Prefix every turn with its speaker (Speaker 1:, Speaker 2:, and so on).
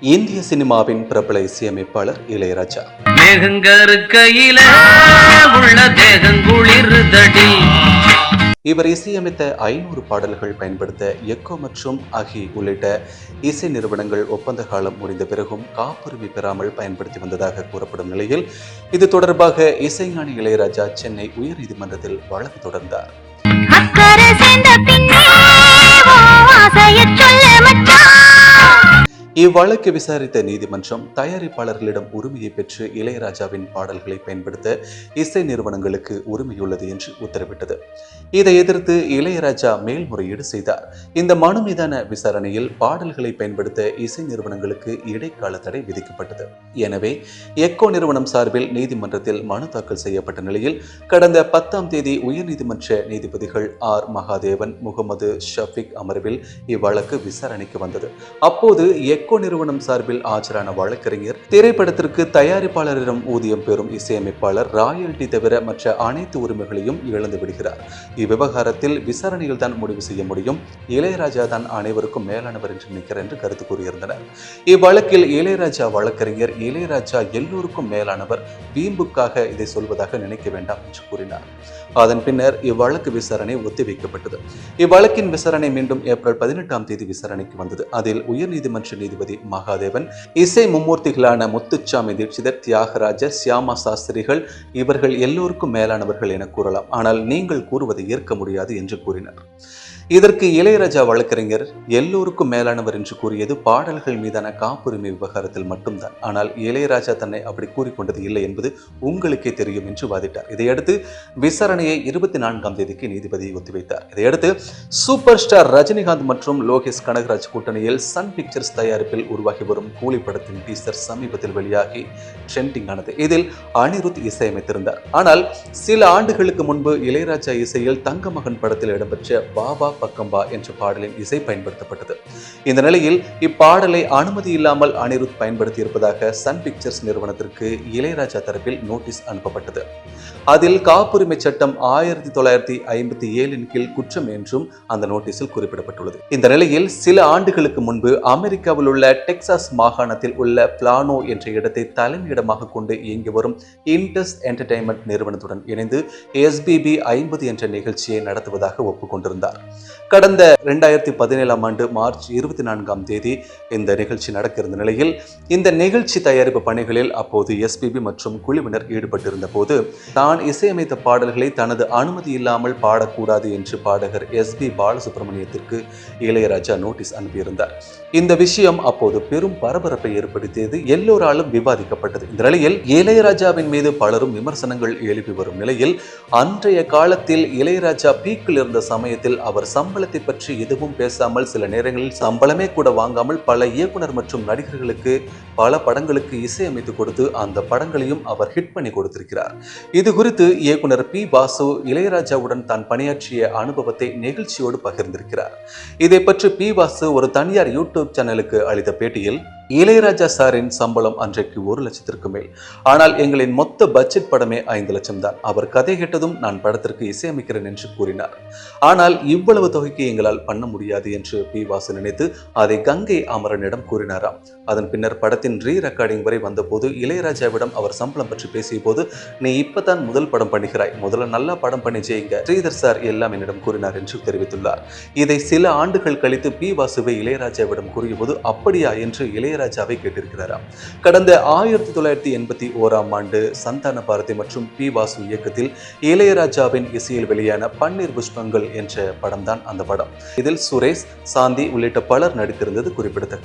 Speaker 1: இந்திய சினிமாவின் பிரபல இசையமைப்பாளர் இளையராஜா. இவர் இசையமைத்த 500 பாடல்கள் பயன்படுத்த எக்கோ மற்றும் அகி உள்ளிட்ட இசை நிறுவனங்கள் ஒப்பந்த காலம் முடிந்த பிறகும் காப்புரிமை பெறாமல் பயன்படுத்தி வந்ததாக கூறப்படும் நிலையில் இது தொடர்பாக இசைஞானி இளையராஜா சென்னை உயர்நீதிமன்றத்தில் வழக்கு தொடர்ந்தார். இவ்வழக்கை விசாரித்த நீதிமன்றம் தயாரிப்பாளர்களிடம் உரிமையை பெற்று இளையராஜாவின் பாடல்களை பயன்படுத்த இசை நிறுவனங்களுக்கு உரிமையுள்ளது என்று உத்தரவிட்டது. இதை எதிர்த்து இளையராஜா மேல்முறையீடு செய்தார். இந்த மனு மீதான விசாரணையில் பாடல்களை பயன்படுத்த இசை நிறுவனங்களுக்கு இடைக்கால தடை விதிக்கப்பட்டது. எனவே எக்கோ நிறுவனம் சார்பில் நீதிமன்றத்தில் மனு தாக்கல் செய்யப்பட்ட நிலையில் கடந்த 10ஆம் தேதி உயர்நீதிமன்ற நீதிபதிகள் ஆர் மகாதேவன், முகமது ஷஃபிக் அமர்வில் இவ்வழக்கு விசாரணைக்கு வந்தது. அப்போது எக்கோ நிறுவனம் சார்பில் ஆஜரான வழக்கறிஞர், திரைப்படத்திற்கு தயாரிப்பாளரிடம் ஊதியம் பெறும் இசையமைப்பாளர் ராயல்டி தவிர மற்ற அனைத்து உரிமைகளையும் இழந்து விடுகிறார். இவ்விவகாரத்தில் விசாரணையில் தான் முடிவு செய்ய முடியும். இளையராஜா தான் அனைவருக்கும் மேலானவர் என்று நிற்கிறார் என்று கருத்து கூறியிருந்தனர். இவ்வழக்கில் இளையராஜா வழக்கறிஞர், இளையராஜா எல்லோருக்கும் மேலானவர், வீம்புக்காக இதை சொல்வதாக நினைக்க வேண்டாம் என்று கூறினார். அதன் பின்னர் இவ்வழக்கு விசாரணை ஒத்திவைக்கப்பட்டது. இவ்வழக்கின் விசாரணை மீண்டும் ஏப்ரல் 18ஆம் தேதி விசாரணைக்கு வந்தது. அதில் உயர்நீதிமன்ற நீதிபதி மகாதேவன், இசை மும்மூர்த்திகளான முத்துச்சாமி தீட்சிதர், தியாகராஜர், சியாமா சாஸ்திரிகள் இவர்கள் எல்லோருக்கும் மேலானவர்கள் என கூறலாம், ஆனால் நீங்கள் கூறுவதை ஏற்க முடியாது என்று கூறினர். இதற்கு இளையராஜா வழக்கறிஞர், எல்லோருக்கும் மேலானவர் என்று கூறியது பாடல்கள் மீதான காப்புரிமை விவகாரத்தில் மட்டும்தான், ஆனால் இளையராஜா தன்னை அப்படி கூறிக்கொண்டது இல்லை என்பது உங்களுக்கே தெரியும் என்று வாதிட்டார். இதையடுத்து விசாரணையை 24ஆம் தேதிக்கு நீதிபதி ஒத்திவைத்தார். இதையடுத்து சூப்பர் ஸ்டார் ரஜினிகாந்த் மற்றும் லோகேஷ் கனகராஜ் கூட்டணியில் சன் பிக்சர்ஸ் தயாரிப்பில் உருவாகி வரும் கூலி படத்தின் டீசர் சமீபத்தில் வெளியாகி ட்ரெண்டிங் ஆனது. இதில் அனிருத் இசையமைத்திருந்தார். ஆனால் சில ஆண்டுகளுக்கு முன்பு இளையராஜா இசையில் தங்கமகன் படத்தில் இடம்பெற்ற பாபா பக்கம்பா என்ற பாடலின் இசை பயன்படுத்தப்பட்டது. இந்த நிலையில் இப்பாடலை அனுமதி இல்லாமல் அனிருத் பயன்படுத்தி இருப்பதாக சன் பிக்சர்ஸ் நிறுவனத்திற்கு இளையராஜா தரப்பில் நோட்டீஸ் அனுப்பப்பட்டது. அதில் காப்புரிமை சட்டம் 1957 கீழ் குற்றம் என்றும் அந்த நோட்டீஸில் குறிப்பிடப்பட்டுள்ளது. இந்த நிலையில் சில ஆண்டுகளுக்கு முன்பு அமெரிக்காவில் உள்ள டெக்சாஸ் மாகாணத்தில் உள்ள பிளானோ என்ற இடத்தை தலைமையிடமாக கொண்டு இயங்கி வரும் இன்டஸ் என்டர்டைன்மெண்ட் நிறுவனத்துடன் இணைந்து SBB 50 என்ற நிகழ்ச்சியை நடத்துவதாக ஒப்புக்கொண்டிருந்தார். கடந்த 2017ஆம் ஆண்டு மார்ச் 24ஆம் தேதி இந்த நிகழ்ச்சி நடக்க இருந்த நிலையில் இந்த நிகழ்ச்சி தயாரிப்பு பணிகளில் அப்போது SBB மற்றும் குழுவினர் ஈடுபட்டிருந்த போது தான் இசையமைத்த பாடல்களை தனது அனுமதி இல்லாமல் பாடக்கூடாது என்று பாடகர் SB பாலசுப்ரமணியத்திற்கு இளையராஜா நோட்டீஸ் அனுப்பியிருந்தார். இந்த விஷயம் அப்போது பெரும் பரபரப்பை ஏற்படுத்தியது, எல்லோராலும் விவாதிக்கப்பட்டது. இந்த நிலையில் இளையராஜாவின் மீது பலரும் விமர்சனங்கள் எழுப்பி வரும் நிலையில் அன்றைய காலத்தில் இளையராஜா பீக்கில் இருந்த சமயத்தில் அவர் சம்பளத்தை பற்றி எதுவும் பேசாமல், சில நேரங்களில் சம்பளமே கூட வாங்காமல் பல இயக்குனர் மற்றும் நடிகர்களுக்கு பல படங்களுக்கு இசையமைத்து கொடுத்து அந்த படங்களையும் அவர் ஹிட் பண்ணி கொடுத்திருக்கிறார். இது குறித்து இயக்குனர் P. வாசு இளையராஜாவுடன் தான் பணியாற்றிய அனுபவத்தை நிகழ்ச்சியோடு பகிர்ந்திருக்கிறார். இதை பற்றி P. வாசு ஒரு தனியார் யூடியூப் சேனலுக்கு அளித்த பேட்டியில், இளையராஜா சாரின் சம்பளம் அன்றைக்கு 1 லட்சத்திற்கு மேல். ஆனால் எங்களின் மொத்த பட்ஜெட் படமே 5 லட்சம் தான். அவர் கதை கேட்டதும் நான் படத்திற்கு இசையமைக்கிறேன் என்று கூறினார். ஆனால் இவ்வளவு தொகைக்கு எங்களால் பண்ண முடியாது என்று P. வாசு நினைத்து அதை கங்கை அமரனிடம் கூறினாராம். அதன் பின்னர் படத்தின் ரீ ரெக்கார்டிங் வரை வந்தபோது இளையராஜாவிடம் அவர் சம்பளம் பற்றி பேசிய போது, நீ இப்பதான் முதல் படம் பண்ணுகிறாய், முதல்ல நல்லா படம் பண்ணி ஜெயிங்க, ஸ்ரீதர் சார் எல்லாம் என்னிடம் கூறினார் என்று தெரிவித்துள்ளார். இதை சில ஆண்டுகள் கழித்து P. வாசுவை இளையராஜாவிடம் கூறிய போது, அப்படியா என்று இளையராஜாவை கேட்டிருக்கிறாராம். கடந்த 1981ஆம் ஆண்டு சந்தான பாரதி மற்றும் P. வாசு இயக்கத்தில் இளையராஜாவின் இசையில் வெளியான பன்னீர் புஷ்பங்கள் என்ற படம் தான் அந்த படம். இதில் சுரேஷ், சாந்தி உள்ளிட்ட பலர் நடித்திருந்தது குறிப்பிடத்தக்கது.